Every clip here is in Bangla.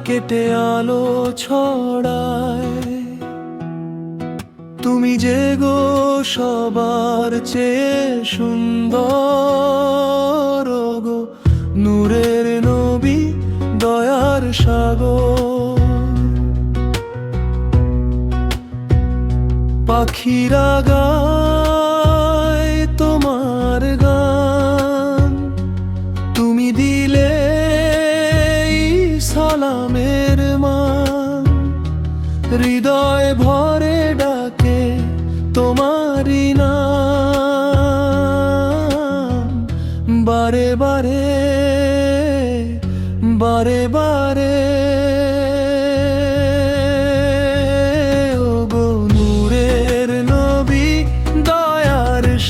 কেটে আলো ছড়ায়। তুমি যে গো সবার চেয়ে সুন্দর গো, নূরের নবী, দয়ার সাগর। পাখিরা গায় তোমার গান, তুমি দিলে সালামের মান। হৃদয় ভরে ডাকে তোমারি নাম, বারে বারে বারে বারে।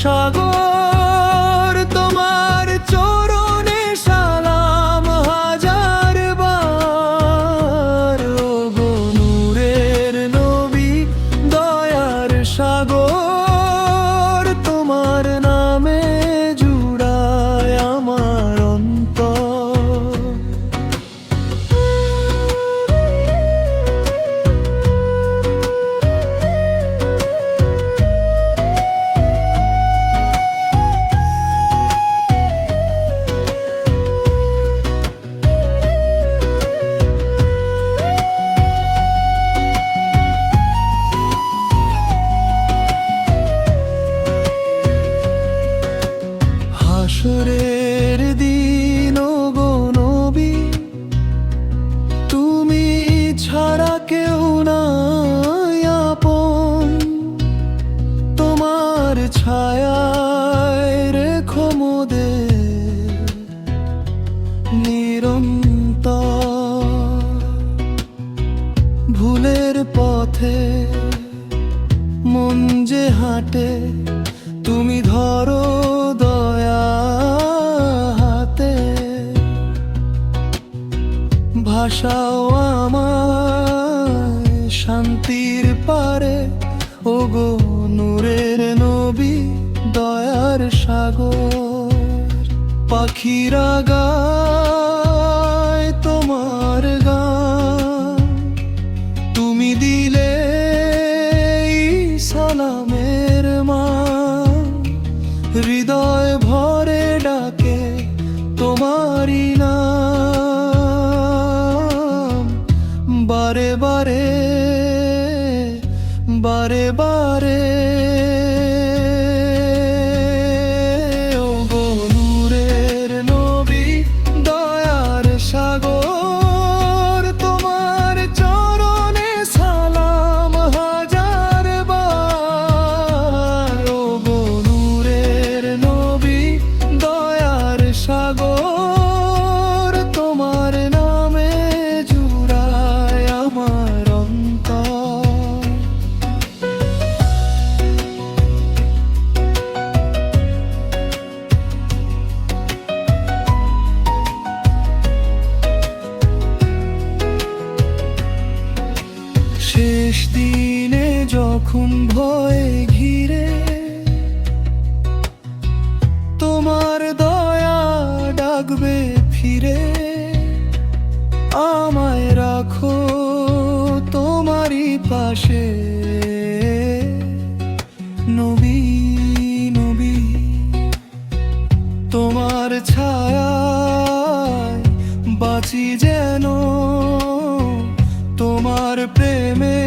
সাগর তোমার চরণে সালাম হাজার বার। ও গো নূরের নবী, দয়ার সাগর, তোমার নামে জুড়ায় আমার অন্তর। হাসরের দিন গো নবী, তুমি ছাড়া কেউ নাই আপন। তোমার ছায়ায় রেখো মোদের নিরন্তর। ভুলের পথে মন যে হাঁটে, তুমি ধরো দয়া হাতে। ভাষাও আমায় শান্তির পারে, ও গো নূরের নবী, দয়ার সাগর। পাখিরা গায় তোমার গান, তুমি দিলে সালামের মান। হৃদয় ভরে ডাকে তোমারি নাম, বারে বারে বারে বারে। ও গো নূরের নবী, দয়ার সাগর, তোমার চরণে সালাম হাজার বার। ও গো নূরের নবী, দয়ার সাগর, তোমার নামে জুড়ায় আমার অন্তর। শেষ দিনে যখন ভয় ঘিরে, তোমার দয়া ডাকবে ফিরে। আমায় রাখো তোমারই পাশে নবী নবী। তোমার ছায়ায় বাঁচি যেন, তোমার প্রেমে